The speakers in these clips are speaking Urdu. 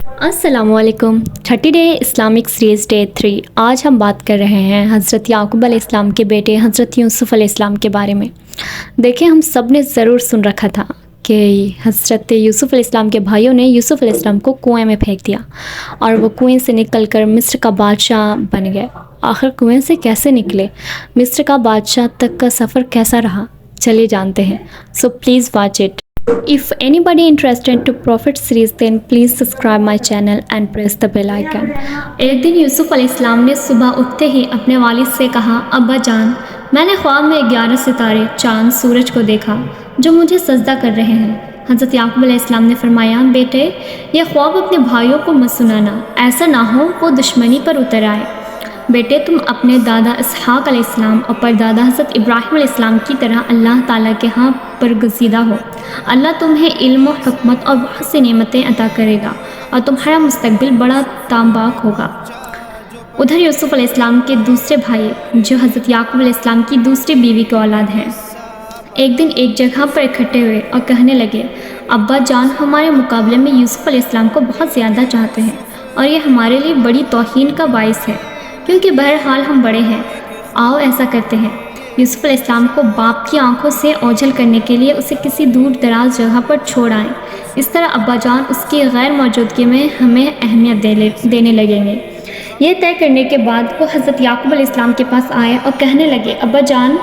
السلام علیکم۔ 30 ڈے اسلامک سیریز ڈے 3۔ آج ہم بات کر رہے ہیں حضرت یعقوب علیہ السلام کے بیٹے حضرت یوسف علیہ السلام کے بارے میں۔ دیکھیں، ہم سب نے ضرور سن رکھا تھا کہ حضرت یوسف علیہ السلام کے بھائیوں نے یوسف علیہ السلام کو کنویں میں پھینک دیا اور وہ کنویں سے نکل کر مصر کا بادشاہ بن گئے۔ آخر کنویں سے کیسے نکلے؟ مصر کا بادشاہ تک کا سفر کیسا رہا؟ چلیے جانتے ہیں۔ So please watch it. If anybody interested to Prophet series, then please subscribe my channel and press the bell icon۔ ایک دن یوسف علیہ السلام نے صبح اٹھتے ہی اپنے والد سے کہا، ابا جان، میں نے خواب میں 11 ستارے، چاند، سورج کو دیکھا جو مجھے سجدہ کر رہے ہیں۔ حضرت یعقوب علیہ السلام نے فرمایا، بیٹے، یہ خواب اپنے بھائیوں کو مت سنانا، ایسا نہ ہو وہ دشمنی پر اتر آئے۔ بیٹے، تم اپنے دادا اسحاق علیہ السلام اور پردادا حضرت ابراہیم علیہ السلام کی طرح اللہ تعالیٰ کے ہاں برگزیدہ ہو۔ اللہ تمہیں علم و حکمت اور بہت سی نعمتیں عطا کرے گا اور تمہارا مستقبل بڑا تابناک ہوگا۔ ادھر یوسف علیہ السلام کے دوسرے بھائی، جو حضرت یعقوب علیہ السلام کی دوسری بیوی کی اولاد ہیں، ایک دن ایک جگہ پر اکٹھے ہوئے اور کہنے لگے، ابا جان ہمارے مقابلے میں یوسف علیہ السلام کو بہت زیادہ چاہتے ہیں اور یہ ہمارے لیے بڑی توہین کا باعث ہے، کیونکہ بہرحال ہم بڑے ہیں۔ آؤ ایسا کرتے ہیں، یوسف علیہ السلام کو باپ کی آنکھوں سے اوجھل کرنے کے لیے اسے کسی دور دراز جگہ پر چھوڑ آئیں۔ اس طرح ابا جان اس کی غیر موجودگی میں ہمیں اہمیت دینے لگیں گے۔ یہ طے کرنے کے بعد وہ حضرت یعقوب علیہ السلام کے پاس آئے اور کہنے لگے، ابا جان،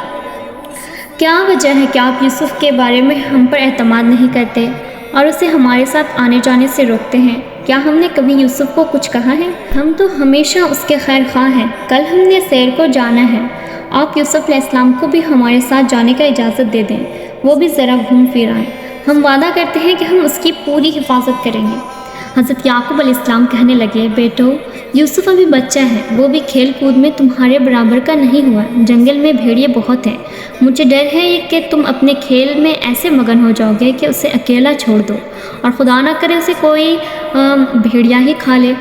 کیا وجہ ہے کہ آپ یوسف کے بارے میں ہم پر اعتماد نہیں کرتے اور اسے ہمارے ساتھ آنے جانے سے روکتے ہیں؟ کیا ہم نے کبھی یوسف کو کچھ کہا ہے؟ ہم تو ہمیشہ اس کے خیر خواہ ہیں۔ کل ہم نے سیر کو جانا ہے، آپ یوسف علیہ السلام کو بھی ہمارے ساتھ جانے کا اجازت دے دیں، وہ بھی ذرا گھوم پھر آئیں۔ ہم وعدہ کرتے ہیں کہ ہم اس کی پوری حفاظت کریں گے۔ حضرت یعقوب علیہ السلام کہنے لگے، بیٹو، یوسف ابھی بچہ ہے، وہ بھی کھیل کود میں تمہارے برابر کا نہیں ہوا۔ جنگل میں بھیڑیے بہت ہیں، مجھے ڈر ہے کہ تم اپنے کھیل میں ایسے مگن ہو جاؤ گے کہ اسے اکیلا چھوڑ دو اور خدا نہ کرے اسے کوئی بھیڑیا ہی کھا لے۔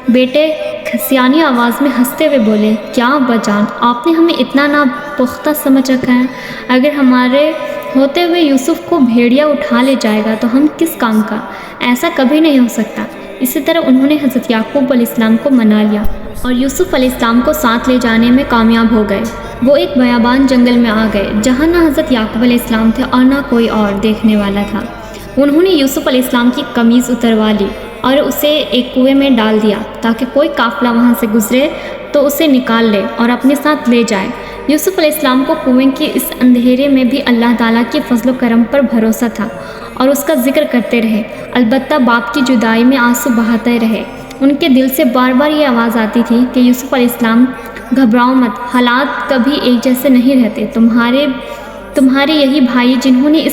بیٹے کھسیانی آواز میں ہنستے ہوئے بولے، کیا ابا جان، آپ نے ہمیں اتنا ناپختہ سمجھ رکھا ہے؟ اگر ہمارے ہوتے ہوئے یوسف کو بھیڑیا اٹھا لے جائے گا تو ہم کس کام کا؟ ایسا کبھی نہیں ہو سکتا۔ اسی طرح انہوں نے حضرت یعقوب علیہ السلام کو منا لیا اور یوسف علیہ السلام کو ساتھ لے جانے میں کامیاب ہو گئے۔ وہ ایک بیابان جنگل میں آ گئے جہاں نہ حضرت یعقوب علیہ السلام تھے اور نہ کوئی اور دیکھنے والا تھا۔ انہوں نے یوسف علیہ السلام کی قمیض اتروا لی اور اسے ایک کنویں میں ڈال دیا تاکہ کوئی قافلہ وہاں سے گزرے تو اسے نکال لے اور اپنے ساتھ لے جائے۔ یوسف علیہ السلام کو کنویں کے اس اندھیرے میں بھی اللہ تعالیٰ کے فضل و کرم پر بھروسہ تھا اور اس کا ذکر کرتے رہے، البتہ باپ کی جدائی میں آنسو بہاتے رہے۔ ان کے دل سے بار بار یہ آواز آتی تھی کہ یوسف علیہ السلام، گھبراؤ مت، حالات کبھی ایک جیسے نہیں رہتے۔ تمہارے یہی بھائی جنہوں نے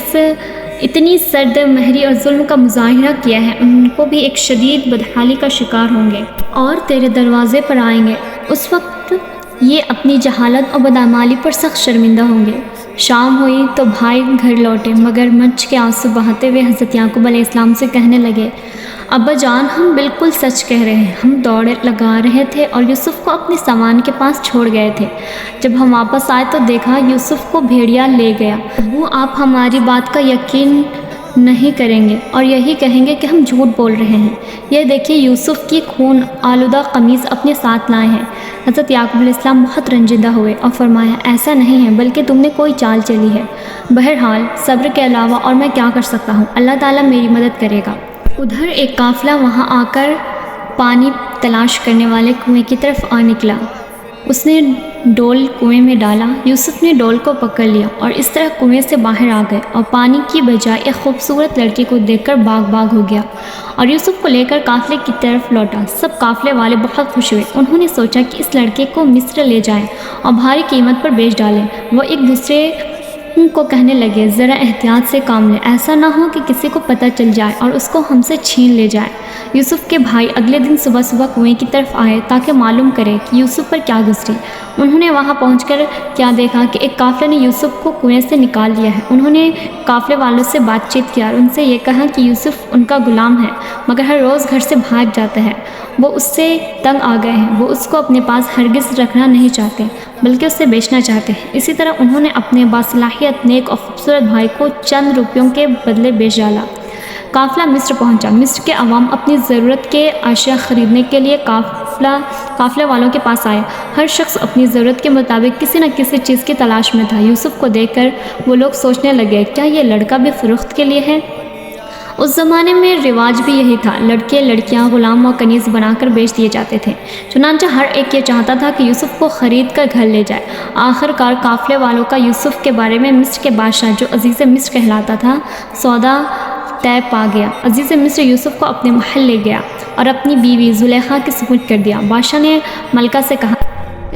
اتنی سرد مہری اور ظلم کا مظاہرہ کیا ہے، ان کو بھی ایک شدید بدحالی کا شکار ہوں گے اور تیرے دروازے پر آئیں گے۔ اس وقت یہ اپنی جہالت اور بدعمالی پر سخت شرمندہ ہوں گے۔ شام ہوئی تو بھائی گھر لوٹے مگر مچ کے آنسو بہاتے ہوئے حضرت یعقوب علیہ السلام سے کہنے لگے، ابا جان، ہم بالکل سچ کہہ رہے ہیں، ہم دوڑ لگا رہے تھے اور یوسف کو اپنے سامان کے پاس چھوڑ گئے تھے۔ جب ہم واپس آئے تو دیکھا یوسف کو بھیڑیا لے گیا۔ وہ آپ ہماری بات کا یقین نہیں کریں گے اور یہی کہیں گے کہ ہم جھوٹ بول رہے ہیں۔ یہ دیکھیے، یوسف کی خون آلودہ قمیض اپنے ساتھ لائے ہیں۔ حضرت یعقوب علیہ السلام بہت رنجیدہ ہوئے اور فرمایا، ایسا نہیں ہے، بلکہ تم نے کوئی چال چلی ہے۔ بہرحال صبر کے علاوہ اور میں کیا کر سکتا ہوں؟ اللہ تعالیٰ میری مدد کرے گا۔ ادھر ایک قافلہ وہاں آ کر پانی تلاش کرنے والے کنویں کی طرف آ نکلا۔ اس نے ڈول کنویں میں ڈالا، یوسف نے ڈول کو پکڑ لیا اور اس طرح کنویں سے باہر آ گئے اور پانی کی بجائے ایک خوبصورت لڑکی کو دیکھ کر باغ ہو گیا اور یوسف کو لے کر قافلے کی طرف لوٹا۔ سب قافلے والے بہت خوش ہوئے۔ انہوں نے سوچا کہ اس لڑکے کو مصر لے جائیں اور بھاری قیمت پر بیچ ڈالیں۔ وہ ایک دوسرے کو کہنے لگے، ذرا احتیاط سے کام لیں، ایسا نہ ہو کہ کسی کو پتہ چل جائے اور اس کو ہم سے چھین لے جائے۔ یوسف کے بھائی اگلے دن صبح کنویں کی طرف آئے تاکہ معلوم کرے کہ یوسف پر کیا گزری۔ انہوں نے وہاں پہنچ کر کیا دیکھا کہ ایک قافلے نے یوسف کو کنویں سے نکال لیا ہے۔ انہوں نے قافلے والوں سے بات چیت کیا اور ان سے یہ کہا کہ یوسف ان کا غلام ہے مگر ہر روز گھر سے بھاگ جاتا ہے، وہ اس سے تنگ آ گئے ہیں، وہ اس کو اپنے پاس ہرگز رکھنا نہیں چاہتے بلکہ اسے بیچنا چاہتے ہیں۔ اسی طرح انہوں نے اپنے باصلاحیت نیک اور خوبصورت بھائی کو چند روپیوں کے بدلے بیچ ڈالا۔ قافلہ مصر پہنچا۔ مصر کے عوام اپنی ضرورت کے اشیاء خریدنے کے لیے قافلے والوں کے پاس آئے۔ ہر شخص اپنی ضرورت کے مطابق کسی نہ کسی چیز کی تلاش میں تھا۔ یوسف کو دیکھ کر وہ لوگ سوچنے لگے، کیا یہ لڑکا بھی فروخت کے لیے ہے؟ اس زمانے میں رواج بھی یہی تھا، لڑکے لڑکیاں غلام و کنیز بنا کر بیچ دیے جاتے تھے۔ چنانچہ ہر ایک یہ چاہتا تھا کہ یوسف کو خرید کر گھر لے جائے۔ آخر کار قافلے والوں کا یوسف کے بارے میں مصر کے بادشاہ، جو عزیز مصر کہلاتا تھا، سودا طے پا گیا۔ عزیز مصر یوسف کو اپنے محل لے گیا اور اپنی بیوی زلیخا کے سپرد کر دیا۔ بادشاہ نے ملکہ سے کہا،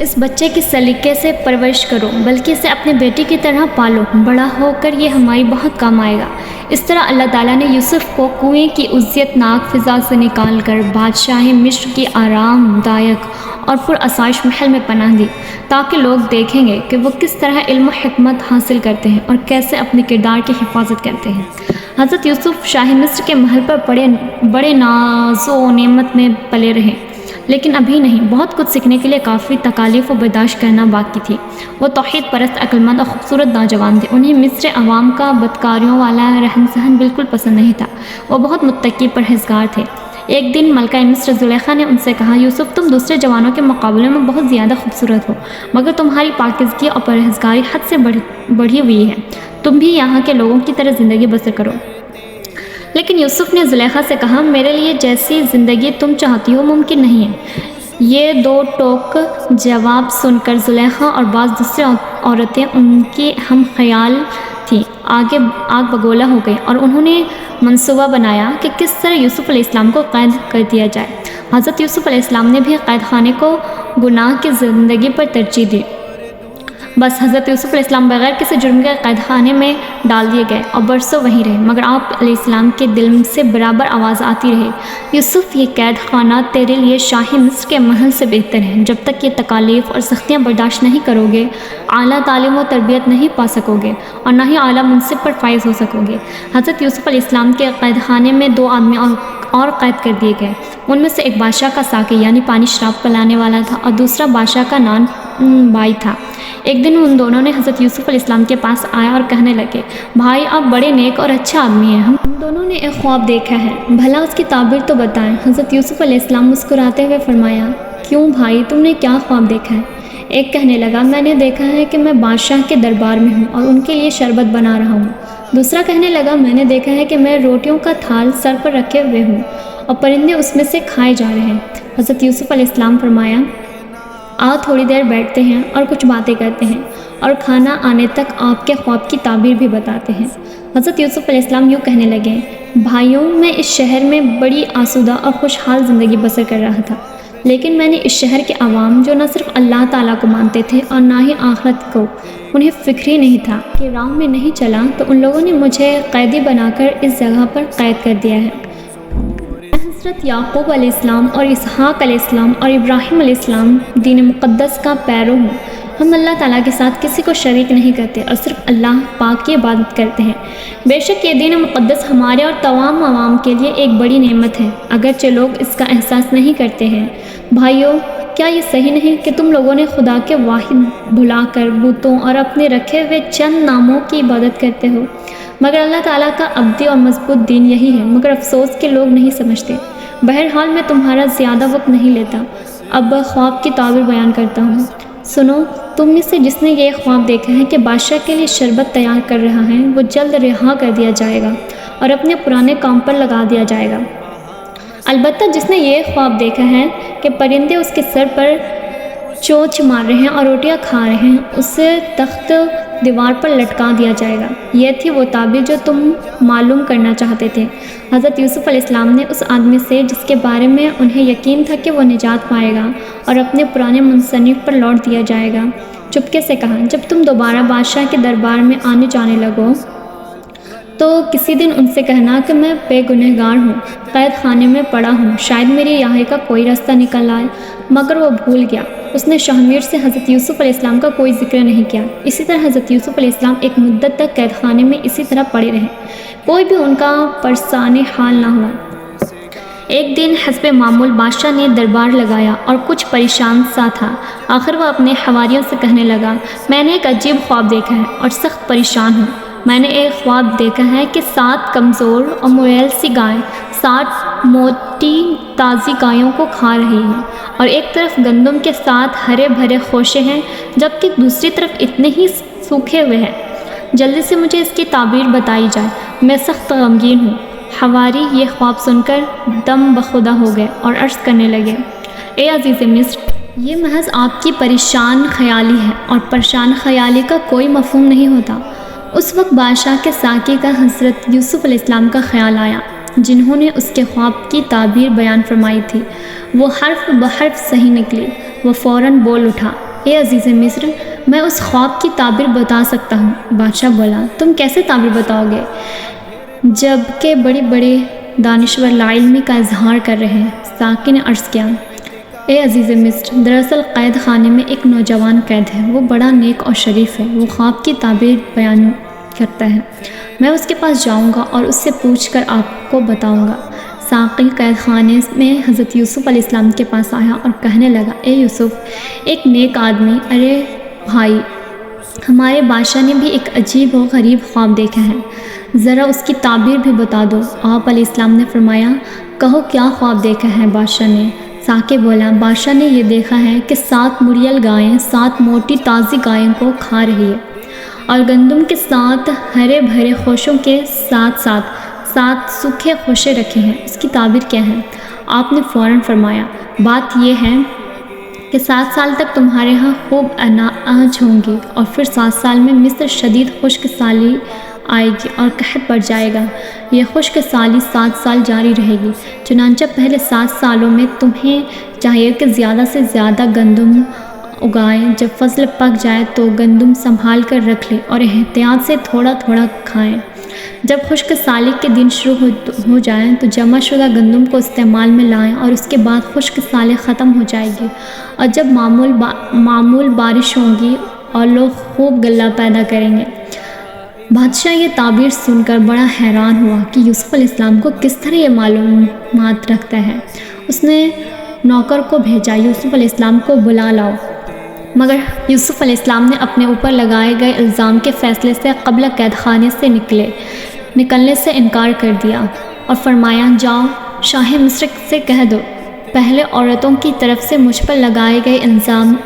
اس بچے کی سلیقے سے پرورش کرو، بلکہ اسے اپنے بیٹی کی طرح پالو، بڑا ہو کر یہ ہماری بہت کام آئے گا۔ اس طرح اللہ تعالیٰ نے یوسف کو کنویں کی عزت ناک فضا سے نکال کر بادشاہ مصر کی آرام دائق اور پرآسائش محل میں پناہ دی، تاکہ لوگ دیکھیں گے کہ وہ کس طرح علم و حکمت حاصل کرتے ہیں اور کیسے اپنے کردار کی حفاظت کرتے ہیں۔ حضرت یوسف شاہ مصر کے محل پر بڑے ناز و نعمت میں پلے رہے، لیکن ابھی نہیں، بہت کچھ سیکھنے کے لیے کافی تکالیف و برداشت کرنا باقی تھی۔ وہ توحید پرست، عقلمند اور خوبصورت نوجوان تھے۔ انہیں مصر عوام کا بدکاریوں والا رہن سہن بالکل پسند نہیں تھا۔ وہ بہت متقی پرہیزگار تھے۔ ایک دن ملکہ مصر زلیخا نے ان سے کہا، یوسف تم دوسرے جوانوں کے مقابلے میں بہت زیادہ خوبصورت ہو، مگر تمہاری پاکیزگی اور پرہیزگاری حد سے بڑھی ہوئی ہے۔ تم بھی یہاں کے لوگوں کی طرح زندگی بسر کرو۔ لیکن یوسف نے زلیخا سے کہا، میرے لیے جیسی زندگی تم چاہتی ہو ممکن نہیں ہے۔ یہ دو ٹوک جواب سن کر زلیخا اور بعض دوسری عورتیں، ان کی ہم خیال تھیں، آگ بگولا ہو گئی اور انہوں نے منصوبہ بنایا کہ کس طرح یوسف علیہ السلام کو قید کر دیا جائے۔ حضرت یوسف علیہ السلام نے بھی قید خانے کو گناہ کی زندگی پر ترجیح دی۔ بس حضرت یوسف علیہ السلام بغیر کسی جرم کے قید خانے میں ڈال دیے گئے اور برسوں وہیں رہے، مگر آپ علیہ السلام کے دل سے برابر آواز آتی رہی، یوسف یہ قید خانہ تیرے لیے شاہی مصر کے محل سے بہتر ہے۔ جب تک یہ تکالیف اور سختیاں برداشت نہیں کرو گے، اعلیٰ تعلیم و تربیت نہیں پا سکو گے اور نہ ہی اعلیٰ منصب پر فائز ہو سکو گے۔ حضرت یوسف علیہ السلام کے قید خانے میں 2 آدمی اور قید کر دیے گئے۔ ان میں سے ایک بادشاہ کا ساقی یعنی پانی شراب پلانے والا تھا اور دوسرا بادشاہ کا نان بائی تھا۔ ایک دن ان دونوں نے حضرت یوسف علیہ السلام کے پاس آیا اور کہنے لگے، بھائی آپ بڑے نیک اور اچھے آدمی ہیں، ہم دونوں نے ایک خواب دیکھا ہے، بھلا اس کی تعبیر تو بتائیں۔ حضرت یوسف علیہ السلام مسکراتے ہوئے فرمایا، کیوں بھائی تم نے کیا خواب دیکھا ہے؟ ایک کہنے لگا، میں نے دیکھا ہے کہ میں بادشاہ کے دربار میں ہوں اور ان کے لیے شربت بنا رہا ہوں۔ دوسرا کہنے لگا، میں نے دیکھا ہے کہ میں روٹیوں کا تھال سر پر رکھے ہوئے ہوں اور پرندے اس میں سے کھائے جا رہے ہیں۔ حضرت یوسف علیہ السلام فرمایا، آؤ تھوڑی دیر بیٹھتے ہیں اور کچھ باتیں کرتے ہیں اور کھانا آنے تک آپ کے خواب کی تعبیر بھی بتاتے ہیں۔ حضرت یوسف علیہ السلام یوں کہنے لگے، بھائیوں میں اس شہر میں بڑی آسودہ اور خوشحال زندگی بسر کر رہا تھا، لیکن میں نے اس شہر کے عوام جو نہ صرف اللہ تعالیٰ کو مانتے تھے اور نہ ہی آخرت کو، انہیں فکر ہی نہیں تھا کہ راہ میں نہیں چلا تو ان لوگوں نے مجھے قیدی بنا کر اس جگہ پر قید کر دیا ہے۔ حضرت یعقوب علیہ السلام اور اسحاق علیہ السلام اور ابراہیم علیہ السلام دین مقدس کا پیرو ہوں۔ ہم اللہ تعالیٰ کے ساتھ کسی کو شریک نہیں کرتے اور صرف اللہ پاک کی عبادت کرتے ہیں۔ بے شک یہ دین مقدس ہمارے اور تمام عوام کے لیے ایک بڑی نعمت ہے، اگرچہ لوگ اس کا احساس نہیں کرتے ہیں۔ بھائیوں، کیا یہ صحیح نہیں کہ تم لوگوں نے خدا کے واحد بھلا کر بتوں اور اپنے رکھے ہوئے چند ناموں کی عبادت کرتے ہو؟ مگر اللہ تعالیٰ کا ابدی اور مضبوط دین یہی ہے، مگر افسوس کہ لوگ نہیں سمجھتے۔ بہرحال میں تمہارا زیادہ وقت نہیں لیتا، اب خواب کی تعبیر بیان کرتا ہوں۔ سنو، تم میں سے جس نے یہ خواب دیکھا ہے کہ بادشاہ کے لیے شربت تیار کر رہا ہے، وہ جلد رہا کر دیا جائے گا اور اپنے پرانے کام پر لگا دیا جائے گا۔ البتہ جس نے یہ خواب دیکھا ہے کہ پرندے اس کے سر پر چونچ مار رہے ہیں اور روٹیاں کھا رہے ہیں، اسے تخت دیوار پر لٹکا دیا جائے گا۔ یہ تھی وہ تعبیر جو تم معلوم کرنا چاہتے تھے۔ حضرت یوسف علیہ السلام نے اس آدمی سے جس کے بارے میں انہیں یقین تھا کہ وہ نجات پائے گا اور اپنے پرانے مصنف پر لوٹ دیا جائے گا، چپکے سے کہا، جب تم دوبارہ بادشاہ کے دربار میں آنے جانے لگو تو کسی دن ان سے کہنا کہ میں بے گنہگار ہوں، قید خانے میں پڑا ہوں، شاید میری رہائی کا کوئی راستہ نکل آئے۔ مگر وہ بھول گیا۔ اس نے شاہمیر سے حضرت یوسف علیہ السلام کا کوئی ذکر نہیں کیا۔ اسی طرح حضرت یوسف علیہ السلام ایک مدت تک قید خانے میں اسی طرح پڑے رہے، کوئی بھی ان کا پرسان حال نہ ہوا۔ ایک دن حسب معمول بادشاہ نے دربار لگایا اور کچھ پریشان سا تھا۔ آخر وہ اپنے حواریوں سے کہنے لگا، میں نے ایک عجیب خواب دیکھا ہے اور سخت پریشان ہوں۔ میں نے ایک خواب دیکھا ہے کہ 7 کمزور اور مویل سی گائیں 7 موٹی تازی گایوں کو کھا رہی ہیں، اور ایک طرف گندم کے 7 ہرے بھرے خوشے ہیں جبکہ دوسری طرف اتنے ہی سوکھے ہوئے ہیں۔ جلدی سے مجھے اس کی تعبیر بتائی جائے، میں سخت غمگین ہوں۔ حواری یہ خواب سن کر دم بخدا ہو گئے اور عرض کرنے لگے، اے عزیز مصر، یہ محض آپ کی پریشان خیالی ہے، اور پریشان خیالی کا کوئی مفہوم نہیں ہوتا۔ اس وقت بادشاہ کے ساقی کا حضرت یوسف علیہ السلام کا خیال آیا، جنہوں نے اس کے خواب کی تعبیر بیان فرمائی تھی۔ وہ حرف بحرف صحیح نکلی۔ وہ فوراً بول اٹھا، اے عزیز مصر، میں اس خواب کی تعبیر بتا سکتا ہوں۔ بادشاہ بولا، تم کیسے تعبیر بتاؤ گے جب کہ بڑے بڑے دانشور لاعلمی کا اظہار کر رہے ہیں؟ ساقی نے عرض کیا، اے عزیز مصر، دراصل قید خانے میں ایک نوجوان قید ہے، وہ بڑا نیک اور شریف ہے، وہ خواب کی تعبیر بیان کرتا ہے، میں اس کے پاس جاؤں گا اور اس سے پوچھ کر آپ کو بتاؤں گا۔ ساقی قید خانے میں حضرت یوسف علیہ السلام کے پاس آیا اور کہنے لگا، اے یوسف، ایک نیک آدمی، ارے بھائی، ہمارے بادشاہ نے بھی ایک عجیب و غریب خواب دیکھا ہے، ذرا اس کی تعبیر بھی بتا دو۔ آپ علیہ السلام نے فرمایا، کہو کیا خواب دیکھا ہے بادشاہ نے؟ ساقی بولا، بادشاہ نے یہ دیکھا ہے کہ 7 مریل گائیں 7 موٹی تازی گایوں کو کھا رہی ہے، اور گندم کے 7 ہرے بھرے خوشوں کے ساتھ ساتھ 7 سوکھے خوشے رکھے ہیں۔ اس کی تعبیر کیا ہے؟ آپ نے فوراً فرمایا، بات یہ ہے کہ 7 سال تک تمہارے ہاں خوب اناج ہوں گی، اور پھر 7 سال میں مصر شدید خشک سالی آئے گی اور قحط پڑ جائے گا۔ یہ خشک سالی 7 سال جاری رہے گی، چنانچہ پہلے 7 سالوں میں تمہیں چاہیے کہ زیادہ سے زیادہ گندم اگائیں، جب فصل پک جائے تو گندم سنبھال کر رکھ لیں اور احتیاط سے تھوڑا تھوڑا کھائیں۔ جب خشک سالی کے دن شروع ہو جائیں تو جمع شدہ گندم کو استعمال میں لائیں، اور اس کے بعد خشک سالی ختم ہو جائے گی، اور جب معمول بارش ہوں گی اور لوگ خوب غلہ پیدا کریں گے۔ بادشاہ یہ تعبیر سن کر بڑا حیران ہوا کہ یوسف علیہ السلام کو کس طرح یہ معلومات رکھتا ہے۔ اس نے نوکر کو بھیجا، یوسف علیہ السلام کو بلا لاؤ، مگر یوسف علیہ السلام نے اپنے اوپر لگائے گئے الزام کے فیصلے سے قبل قید خانے سے نکلنے سے انکار کر دیا اور فرمایا، جاؤ شاہ مصر سے کہہ دو، پہلے عورتوں کی طرف سے مجھ پر لگائے گئے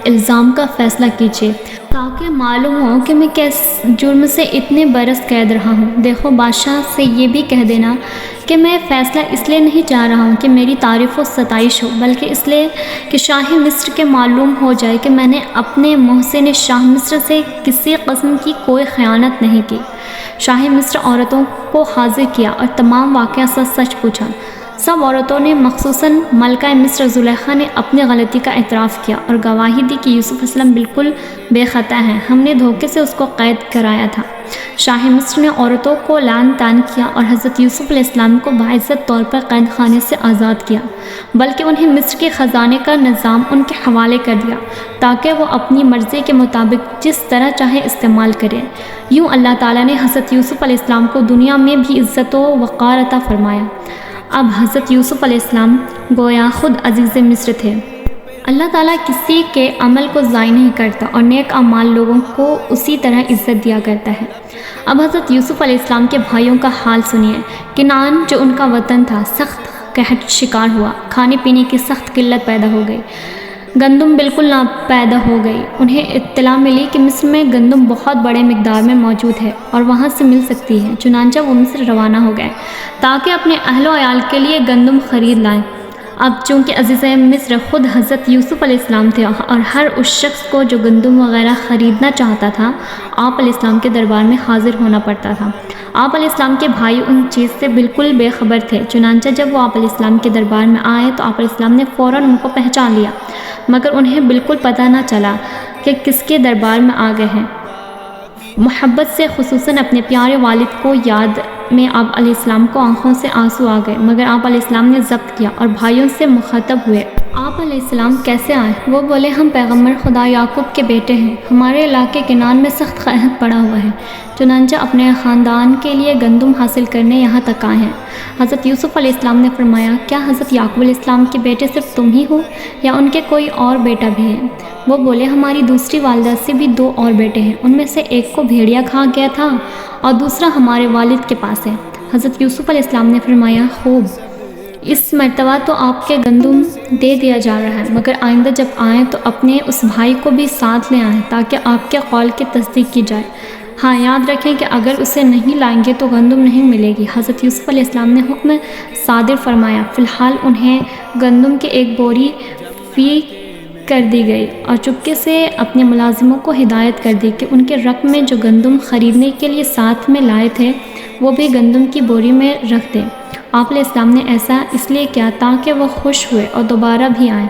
الزام کا فیصلہ کیجیے، تاکہ معلوم ہو کہ میں کس جرم سے اتنے برس قید رہا ہوں۔ دیکھو، بادشاہ سے یہ بھی کہہ دینا کہ میں فیصلہ اس لیے نہیں چاہ رہا ہوں کہ میری تعریف و ستائش ہو، بلکہ اس لیے کہ شاہ مصر کے معلوم ہو جائے کہ میں نے اپنے محسن شاہ مصر سے کسی قسم کی کوئی خیانت نہیں کی۔ شاہ مصر عورتوں کو حاضر کیا اور تمام واقعہ سچ پوچھا۔ سب عورتوں نے، خصوصاً ملکہ مصر زلیخا نے، اپنی غلطی کا اعتراف کیا اور گواہی دی کہ یوسف علیہ السلام بالکل بے خطا ہیں، ہم نے دھوکے سے اس کو قید کرایا تھا۔ شاہ مصر نے عورتوں کو لعن طعن کیا اور حضرت یوسف علیہ السلام کو باعزت طور پر قید خانے سے آزاد کیا، بلکہ انہیں مصر کے خزانے کا نظام ان کے حوالے کر دیا تاکہ وہ اپنی مرضی کے مطابق جس طرح چاہے استعمال کریں۔ یوں اللہ تعالیٰ نے حضرت یوسف علیہ السلام کو دنیا میں بھی عزت و وقار عطا فرمایا۔ اب حضرت یوسف علیہ السلام گویا خود عزیز مصر تھے۔ اللہ تعالیٰ کسی کے عمل کو ضائع نہیں کرتا اور نیک اعمال لوگوں کو اسی طرح عزت دیا کرتا ہے۔ اب حضرت یوسف علیہ السلام کے بھائیوں کا حال سنیے۔ کنعان جو ان کا وطن تھا سخت قحط شکار ہوا، کھانے پینے کی سخت قلت پیدا ہو گئی، گندم بالکل نہ پیدا ہو گئی۔ انہیں اطلاع ملی کہ مصر میں گندم بہت بڑے مقدار میں موجود ہے اور وہاں سے مل سکتی ہے، چنانچہ وہ مصر روانہ ہو گئے تاکہ اپنے اہل و عیال کے لیے گندم خرید لائیں۔ اب چونکہ عزیز مصر خود حضرت یوسف علیہ السلام تھے اور ہر اس شخص کو جو گندم وغیرہ خریدنا چاہتا تھا آپ علیہ السلام کے دربار میں حاضر ہونا پڑتا تھا۔ آپ علیہ السلام کے بھائی ان چیز سے بالکل بے خبر تھے، چنانچہ جب وہ آپ علیہ السلام کے دربار میں آئے تو آپ علیہ السلام نے فوراً ان کو پہچان لیا، مگر انہیں بالکل پتہ نہ چلا کہ کس کے دربار میں آ گئے ہیں۔ محبت سے، خصوصاً اپنے پیارے والد کو یاد میں، آپ علیہ السلام کو آنکھوں سے آنسو آ گئے، مگر آپ علیہ السلام نے ضبط کیا اور بھائیوں سے مخاطب ہوئے۔ آپ علیہ السلام کیسے آئے؟ وہ بولے ہم پیغمبر خدا یعقوب کے بیٹے ہیں، ہمارے علاقے کنان میں سخت قحط پڑا ہوا ہے، چنانچہ اپنے خاندان کے لیے گندم حاصل کرنے یہاں تک آئے ہیں۔ حضرت یوسف علیہ السلام نے فرمایا کیا حضرت یعقوب علیہ السلام کے بیٹے صرف تم ہی ہو یا ان کے کوئی اور بیٹا بھی ہے؟ وہ بولے ہماری دوسری والدہ سے بھی 2 اور بیٹے ہیں، ان میں سے ایک کو بھیڑیا کھا گیا تھا اور دوسرا ہمارے والد کے پاس ہے۔ حضرت یوسف علیہ السلام نے فرمایا خوب، اس مرتبہ تو آپ کے گندم دے دیا جا رہا ہے، مگر آئندہ جب آئیں تو اپنے اس بھائی کو بھی ساتھ لے آئیں تاکہ آپ کے قول کی تصدیق کی جائے۔ ہاں یاد رکھیں کہ اگر اسے نہیں لائیں گے تو گندم نہیں ملے گی۔ حضرت یوسف علیہ السلام نے حکم صادر فرمایا۔ فی الحال انہیں گندم کی ایک بوری فی کر دی گئی اور چپکے سے اپنے ملازموں کو ہدایت کر دی کہ ان کے رقم میں جو گندم خریدنے کے لیے ساتھ میں لائے تھے وہ بھی گندم کی بوری میں رکھ دیں۔ آپ علیہ السلام نے ایسا اس لیے کیا تاکہ وہ خوش ہوئے اور دوبارہ بھی آئیں۔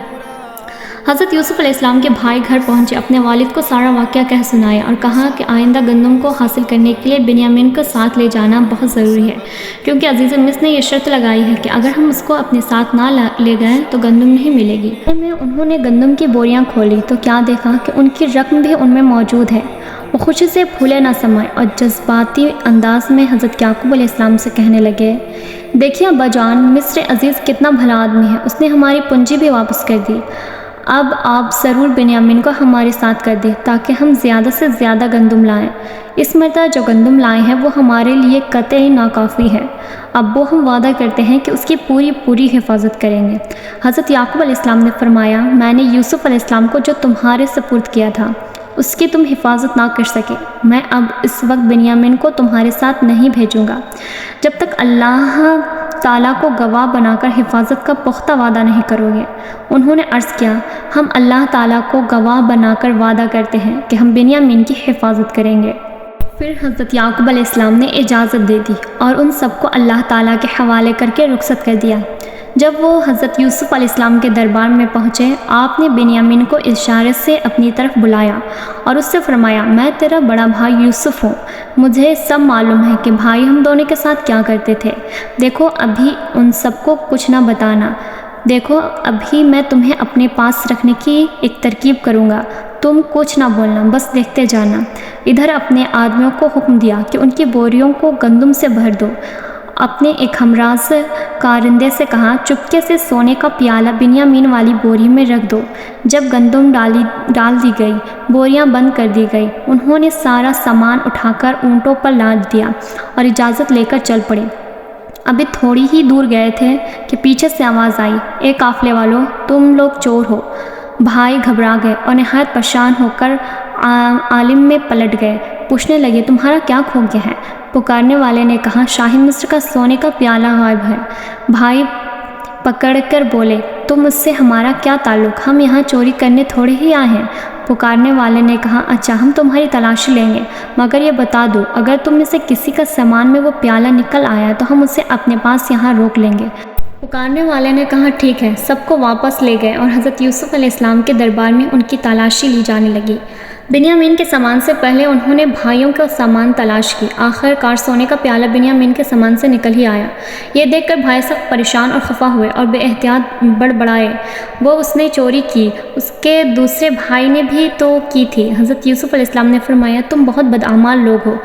حضرت یوسف علیہ السلام کے بھائی گھر پہنچے، اپنے والد کو سارا واقعہ کہہ سنایا اور کہا کہ آئندہ گندم کو حاصل کرنے کے لیے بنیامین کو ساتھ لے جانا بہت ضروری ہے، کیونکہ عزیز مصر نے یہ شرط لگائی ہے کہ اگر ہم اس کو اپنے ساتھ نہ لے گئے تو گندم نہیں ملے گی۔ انہوں نے گندم کی بوریاں کھولی تو کیا دیکھا کہ ان کی رقم بھی ان میں موجود ہے۔ وہ خوشی سے پھولے نہ سمائے اور جذباتی انداز میں حضرت یعقوب علیہ السلام سے کہنے لگے دیکھیے ابا جان، مصر عزیز کتنا بھلا آدمی ہے، اس نے ہماری پونجی بھی واپس کر دی۔ اب آپ ضرور بنیامین کو ہمارے ساتھ کر دیں تاکہ ہم زیادہ سے زیادہ گندم لائیں۔ اس مرتبہ جو گندم لائے ہیں وہ ہمارے لیے قطعی ناکافی ہے۔ ابو ہم وعدہ کرتے ہیں کہ اس کی پوری حفاظت کریں گے۔ حضرت یعقوب علیہ السلام نے فرمایا میں نے یوسف علیہ السلام کو جو تمہارے سپرد کیا تھا اس کی تم حفاظت نہ کر سکے، میں اب اس وقت بنیامین کو تمہارے ساتھ نہیں بھیجوں گا جب تک اللہ تعالیٰ کو گواہ بنا کر حفاظت کا پختہ وعدہ نہیں کرو گے۔ انہوں نے عرض کیا ہم اللہ تعالیٰ کو گواہ بنا کر وعدہ کرتے ہیں کہ ہم بنیامین کی حفاظت کریں گے۔ پھر حضرت یعقوب علیہ السلام نے اجازت دے دی اور ان سب کو اللہ تعالیٰ کے حوالے کر کے رخصت کر دیا۔ جب وہ حضرت یوسف علیہ السلام کے دربار میں پہنچے، آپ نے بنیامین کو اشارے سے اپنی طرف بلایا اور اس سے فرمایا میں تیرا بڑا بھائی یوسف ہوں، مجھے سب معلوم ہے کہ بھائی ہم دونوں کے ساتھ کیا کرتے تھے۔ دیکھو ابھی ان سب کو کچھ نہ بتانا، دیکھو ابھی میں تمہیں اپنے پاس رکھنے کی ایک ترکیب کروں گا، تم کچھ نہ بولنا، بس دیکھتے جانا۔ ادھر اپنے آدمیوں کو حکم دیا کہ ان کی بوریوں کو گندم سے بھر دو۔ اپنے ایک ہمراز کارندے سے کہا چپکے سے سونے کا پیالہ بنیامین والی بوری میں رکھ دو۔ جب گندم ڈال دی گئی، بوریاں بند کر دی گئی، انہوں نے سارا سامان اٹھا کر اونٹوں پر لاد دیا اور اجازت لے کر چل پڑے۔ ابھی تھوڑی ہی دور گئے تھے کہ پیچھے سے آواز آئی اے قافلے والوں، تم لوگ چور ہو۔ بھائی گھبرا گئے اور نہایت پریشان ہو کر عالم میں پلٹ گئے، پوچھنے لگے تمہارا کیا کھو گیا ہے؟ پکارنے والے نے کہا شاہ مصر کا سونے کا پیالہ غائب ہے۔ بھائی پکڑ کر بولے تم اس سے ہمارا کیا تعلق، ہم یہاں چوری کرنے تھوڑے ہی آئے ہیں۔ پکارنے والے نے کہا اچھا ہم تمہاری تلاشی لیں گے، مگر یہ بتا دو اگر تم میں سے کسی کا سامان میں وہ پیالہ نکل آیا تو ہم اسے اپنے پاس یہاں روک لیں گے۔ پکارنے والے نے کہا ٹھیک ہے، سب کو واپس لے گئے اور حضرت یوسف علیہ السلام کے دربار میں ان کی تلاشی لی جانے لگی۔ بنیامین کے سامان سے پہلے انہوں نے بھائیوں کا سامان تلاش کی، آخر کار سونے کا پیالہ بنیامین کے سامان سے نکل ہی آیا۔ یہ دیکھ کر بھائی سخت پریشان اور خفا ہوئے اور بے احتیاط بڑبڑائے وہ اس نے چوری کی، اس کے دوسرے بھائی نے بھی تو کی تھی۔ حضرت یوسف علیہ السلام نے فرمایا تم بہت بدعمال لوگ ہو،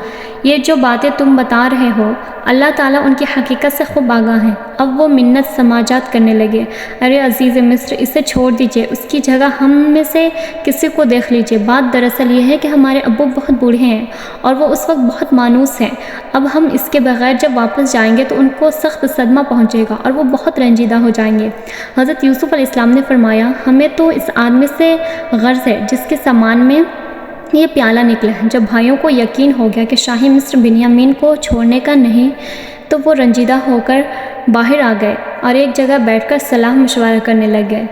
یہ جو باتیں تم بتا رہے ہو اللہ تعالیٰ ان کی حقیقت سے خوب آگاہ ہیں۔ اب وہ منت سماجات کرنے لگے، ارے عزیز مصر اسے چھوڑ دیجئے، اس کی جگہ ہم میں سے کسی کو دیکھ لیجئے۔ بات دراصل یہ ہے کہ ہمارے ابو بہت بوڑھے ہیں اور وہ اس وقت بہت مانوس ہیں، اب ہم اس کے بغیر جب واپس جائیں گے تو ان کو سخت صدمہ پہنچے گا اور وہ بہت رنجیدہ ہو جائیں گے۔ حضرت یوسف علیہ السلام نے فرمایا ہمیں تو اس آدمی سے غرض ہے جس کے سامان میں یہ پیالہ نکلا ہے۔ جب بھائیوں کو یقین ہو گیا کہ شاہی مصر بنیامین کو چھوڑنے کا نہیں تو وہ رنجیدہ ہو کر باہر آ گئے اور ایک جگہ بیٹھ کر صلاح مشورہ کرنے لگ گئے۔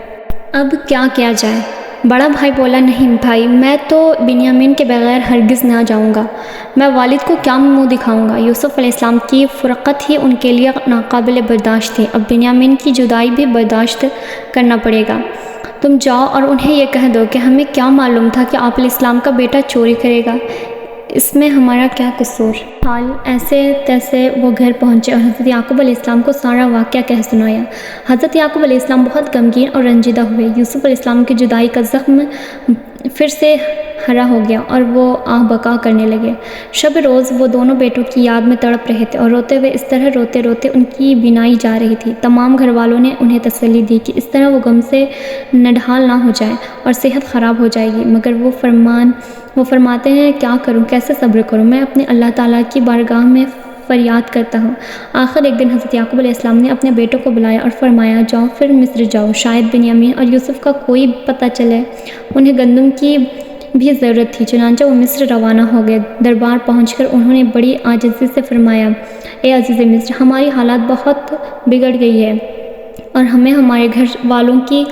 اب کیا کیا جائے؟ بڑا بھائی بولا نہیں بھائی میں تو بنیامین کے بغیر ہرگز نہ جاؤں گا، میں والد کو کیا منہ دکھاؤں گا؟ یوسف علیہ السلام کی فرقت ہی ان کے لیے ناقابل برداشت تھی، اب بنیامین کی جدائی بھی برداشت کرنا پڑے گا۔ تم جاؤ اور انہیں یہ کہہ دو کہ ہمیں کیا معلوم تھا کہ آپ علیہ السلام کا بیٹا چوری کرے گا، اس میں ہمارا کیا قصور؟ حال ایسے تیسے وہ گھر پہنچے اور حضرت یعقوب علیہ السلام کو سارا واقعہ کہہ سنایا۔ حضرت یعقوب علیہ السلام بہت غمگین اور رنجیدہ ہوئے۔ یوسف علیہ السلام کی جدائی کا زخم پھر سے ہرا ہو گیا اور وہ آہ بکا کرنے لگے۔ شب روز وہ دونوں بیٹوں کی یاد میں تڑپ رہے تھے اور روتے ہوئے اس طرح روتے روتے ان کی بینائی جا رہی تھی۔ تمام گھر والوں نے انہیں تسلی دی کہ اس طرح وہ غم سے نڈھال نہ ہو جائیں اور صحت خراب ہو جائے گی، مگر وہ فرماتے ہیں کیا کروں، کیسے صبر کروں، میں اپنے اللہ تعالیٰ کی بارگاہ میں فریاد کرتا ہوں۔ آخر ایک دن حضرت یعقوب علیہ السلام نے اپنے بیٹوں کو بلایا اور فرمایا جاؤ پھر مصر جاؤ، شاید بنیامین اور یوسف کا کوئی پتہ چلے۔ انہیں گندم کی بھی ضرورت تھی، چنانچہ وہ مصر روانہ ہو گئے۔ دربار پہنچ کر انہوں نے بڑی عاجزی سے فرمایا اے عزیز مصر، ہماری حالت بہت بگڑ گئی ہے اور ہمیں ہمارے گھر والوں کی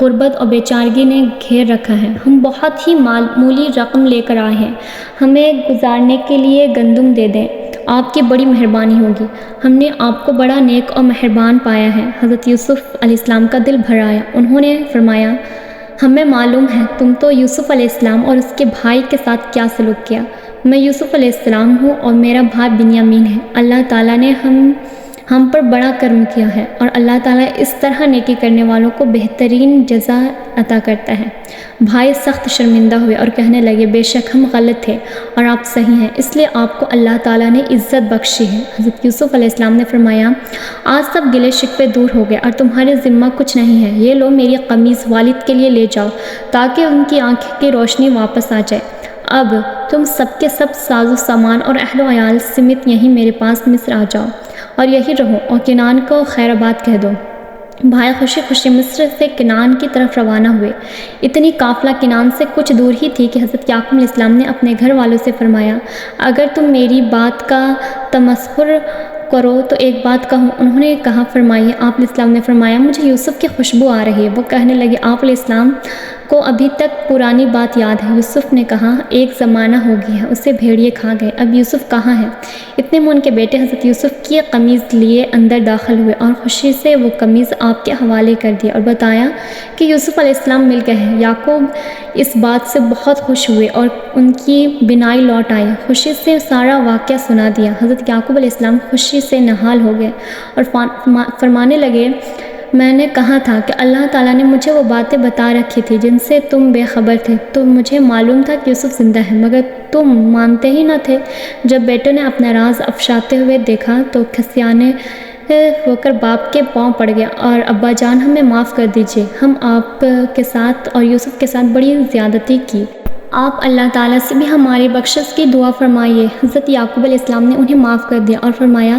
غربت اور بیچارگی نے گھیر رکھا ہے۔ ہم بہت ہی معمولی رقم لے کر آئے ہیں، ہمیں گزارنے کے لیے گندم دے دیں، آپ کی بڑی مہربانی ہوگی۔ ہم نے آپ کو بڑا نیک اور مہربان پایا ہے۔ حضرت یوسف علیہ السلام کا دل بھر آیا۔ انہوں نے فرمایا ہمیں معلوم ہے تم تو یوسف علیہ السلام اور اس کے بھائی کے ساتھ کیا سلوک کیا۔ میں یوسف علیہ السلام ہوں اور میرا بھائی بنیامین ہے۔ اللہ تعالیٰ نے ہم پر بڑا کرم کیا ہے اور اللہ تعالیٰ اس طرح نیکی کرنے والوں کو بہترین جزا عطا کرتا ہے۔ بھائی سخت شرمندہ ہوئے اور کہنے لگے بے شک ہم غلط تھے اور آپ صحیح ہیں، اس لیے آپ کو اللہ تعالیٰ نے عزت بخشی ہے۔ حضرت یوسف علیہ السلام نے فرمایا آج سب گلے شکوے دور ہو گئے اور تمہارے ذمہ کچھ نہیں ہے۔ یہ لو میری قمیض والد کے لیے لے جاؤ تاکہ ان کی آنکھ کی روشنی واپس آ جائے۔ اب تم سب کے سب ساز و سامان اور اہل و عیال سمیت یہیں میرے پاس مصر آ جاؤ اور یہی رہو اور کنعان کو خیر آباد کہہ دو۔ بھائی خوشی خوشی مصر سے کنعان کی طرف روانہ ہوئے۔ اتنی قافلہ کنعان سے کچھ دور ہی تھی کہ حضرت یعقوب علیہ السلام نے اپنے گھر والوں سے فرمایا اگر تم میری بات کا تمسخر کرو تو ایک بات کہوں۔ انہوں نے کہا فرمائیے۔ آپ علیہ السلام نے فرمایا مجھے یوسف کی خوشبو آ رہی ہے۔ وہ کہنے لگے آپ علیہ السلام کو ابھی تک پرانی بات یاد ہے۔ یوسف نے کہا ایک زمانہ ہو گیا ہے، اسے بھیڑیے کھا گئے، اب یوسف کہاں ہے؟ اتنے میں ان کے بیٹے حضرت یوسف کی قمیض لیے اندر داخل ہوئے اور خوشی سے وہ قمیض آپ کے حوالے کر دی اور بتایا کہ یوسف علیہ السلام مل گئے ہیں۔ یعقوب اس بات سے بہت خوش ہوئے اور ان کی بینائی لوٹ آئی۔ خوشی سے سارا واقعہ سنا دیا۔ حضرت یعقوب علیہ السلام خوشی سے نہال ہو گئے اور فرمانے لگے میں نے کہا تھا کہ اللہ تعالیٰ نے مجھے وہ باتیں بتا رکھی تھی جن سے تم بے خبر تھے، تو مجھے معلوم تھا کہ یوسف زندہ ہے مگر تم مانتے ہی نہ تھے۔ جب بیٹوں نے اپنا راز افشاتے ہوئے دیکھا تو کھسیانے ہو کر باپ کے پاؤں پڑ گیا اور ابا جان ہمیں معاف کر دیجیے، ہم آپ کے ساتھ اور یوسف کے ساتھ بڑی زیادتی کی۔ آپ اللہ تعالیٰ سے بھی ہماری بخشش کی دعا فرمائیے۔ حضرت یعقوب علیہ السلام نے انہیں معاف کر دیا اور فرمایا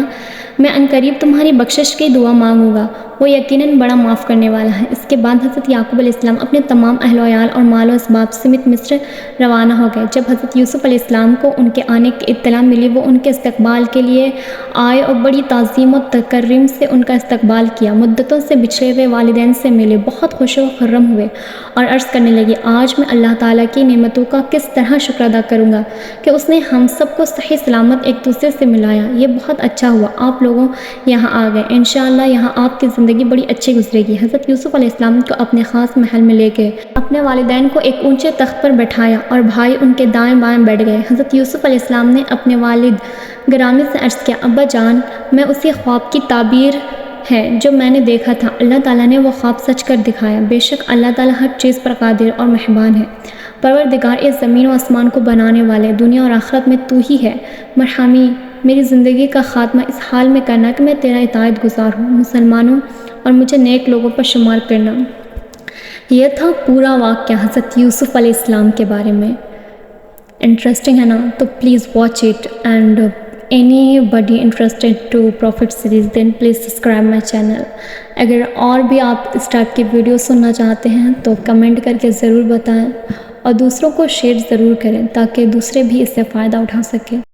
میں عنقریب تمہاری بخشش کی دعا مانگوں گا، وہ یقیناً بڑا معاف کرنے والا ہے۔ اس کے بعد حضرت یعقوب علیہ السلام اپنے تمام اہل و عیال اور مال و اسباب سمیت مصر روانہ ہو گئے۔ جب حضرت یوسف علیہ السلام کو ان کے آنے کی اطلاع ملی وہ ان کے استقبال کے لیے آئے اور بڑی تعظیم و تکریم سے ان کا استقبال کیا۔ مدتوں سے بچھڑے ہوئے والدین سے ملے، بہت خوش و خرم ہوئے اور عرض کرنے لگے آج میں اللہ تعالیٰ کی نعمتوں کا کس طرح شکر ادا کروں گا کہ اس نے ہم سب کو صحیح سلامت ایک دوسرے سے ملایا۔ یہ بہت اچھا ہوا آپ لوگوں یہاں آ گئے، انشاءاللہ یہاں آپ کی زندگی بڑی اچھی گزرے گی۔ حضرت یوسف علیہ السلام کو اپنے خاص محل میں لے گئے، اپنے والدین کو ایک اونچے تخت پر بٹھایا اور بھائی ان کے دائیں بائیں بیٹھ گئے۔ حضرت یوسف علیہ السلام نے اپنے والد گرامی سے عرض کیا ابا جان میں اسی خواب کی تعبیر ہے جو میں نے دیکھا تھا، اللہ تعالیٰ نے وہ خواب سچ کر دکھایا۔ بے شک اللہ تعالیٰ ہر چیز پر قادر اور مہربان ہے۔ پروردگار اس زمین و آسمان کو بنانے والے، دنیا اور آخرت میں تو ہی ہے مرحمی، میری زندگی کا خاتمہ اس حال میں کرنا کہ میں تیرا اطاعت گزار ہوں، مسلمانوں اور مجھے نیک لوگوں پر شمار کرنا۔ یہ تھا پورا واقعہ حضرت یوسف علیہ السلام کے بارے میں۔ انٹرسٹنگ ہے نا؟ تو please watch it and anybody interested to Prophet series then please subscribe my channel۔ اگر اور بھی آپ اس ٹائپ کی ویڈیو سننا چاہتے ہیں تو کمنٹ کر کے ضرور بتائیں اور دوسروں کو شیئر ضرور کریں تاکہ دوسرے بھی اس سے فائدہ اٹھا سکیں۔